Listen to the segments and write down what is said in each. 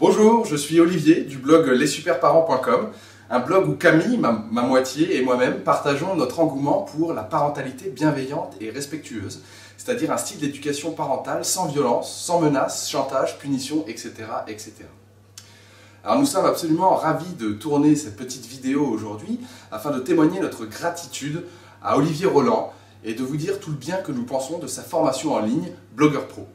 Bonjour, je suis Olivier du blog lessuperparents.com, un blog où Camille, ma moitié, et moi-même partageons notre engouement pour la parentalité bienveillante et respectueuse, c'est-à-dire un style d'éducation parentale sans violence, sans menaces, chantage, punition, etc., etc. Alors nous sommes absolument ravis de tourner cette petite vidéo aujourd'hui afin de témoigner notre gratitude à Olivier Roland et de vous dire tout le bien que nous pensons de sa formation en ligne Blogueur Pro.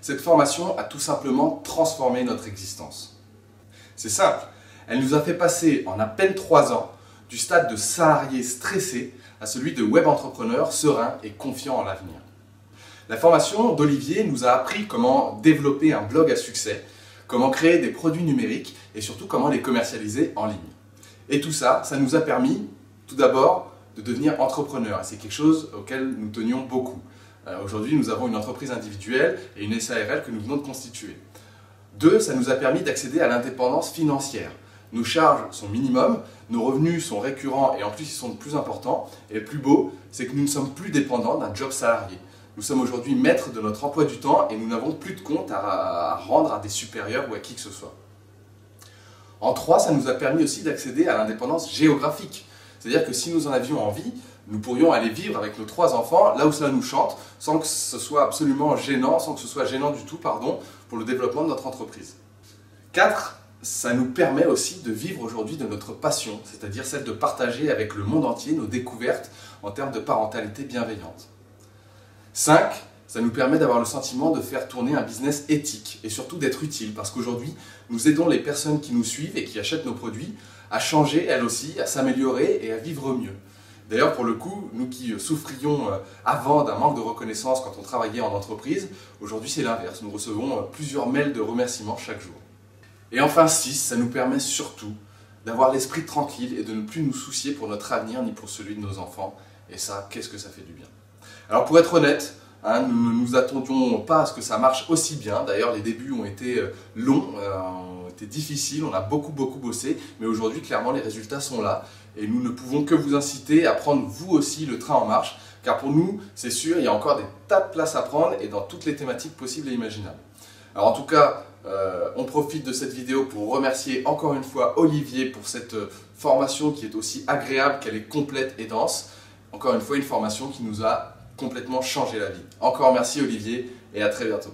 Cette formation a tout simplement transformé notre existence. C'est simple, elle nous a fait passer en à peine 3 ans du stade de salarié stressé à celui de web entrepreneur serein et confiant en l'avenir. La formation d'Olivier nous a appris comment développer un blog à succès, comment créer des produits numériques et surtout comment les commercialiser en ligne. Et tout ça, ça nous a permis tout d'abord de devenir entrepreneurs. C'est quelque chose auquel nous tenions beaucoup. Aujourd'hui, nous avons une entreprise individuelle et une SARL que nous venons de constituer. 2, ça nous a permis d'accéder à l'indépendance financière. Nos charges sont minimum, nos revenus sont récurrents et en plus ils sont de plus importants. Et le plus beau, c'est que nous ne sommes plus dépendants d'un job salarié. Nous sommes aujourd'hui maîtres de notre emploi du temps et nous n'avons plus de compte à rendre à des supérieurs ou à qui que ce soit. En 3, ça nous a permis aussi d'accéder à l'indépendance géographique. C'est-à-dire que si nous en avions envie, nous pourrions aller vivre avec nos 3 enfants là où cela nous chante, sans que ce soit absolument gênant, sans que ce soit gênant du tout, pour le développement de notre entreprise. 4, ça nous permet aussi de vivre aujourd'hui de notre passion, c'est-à-dire celle de partager avec le monde entier nos découvertes en termes de parentalité bienveillante. 5, ça nous permet d'avoir le sentiment de faire tourner un business éthique et surtout d'être utile parce qu'aujourd'hui, nous aidons les personnes qui nous suivent et qui achètent nos produits à changer elles aussi, à s'améliorer et à vivre mieux. D'ailleurs, pour le coup, nous qui souffrions avant d'un manque de reconnaissance quand on travaillait en entreprise, aujourd'hui c'est l'inverse. Nous recevons plusieurs mails de remerciements chaque jour. Et enfin 6, ça nous permet surtout d'avoir l'esprit tranquille et de ne plus nous soucier pour notre avenir ni pour celui de nos enfants. Et ça, qu'est-ce que ça fait du bien. Alors pour être honnête, nous ne nous attendions pas à ce que ça marche aussi bien. D'ailleurs, les débuts ont été longs, ont été difficiles, on a beaucoup bossé. Mais aujourd'hui, clairement, les résultats sont là. Et nous ne pouvons que vous inciter à prendre vous aussi le train en marche. Car pour nous, c'est sûr, il y a encore des tas de places à prendre et dans toutes les thématiques possibles et imaginables. Alors en tout cas, on profite de cette vidéo pour remercier encore une fois Olivier pour cette formation qui est aussi agréable qu'elle est complète et dense. Encore une fois, une formation qui nous a complètement changé la vie. Encore merci Olivier et à très bientôt.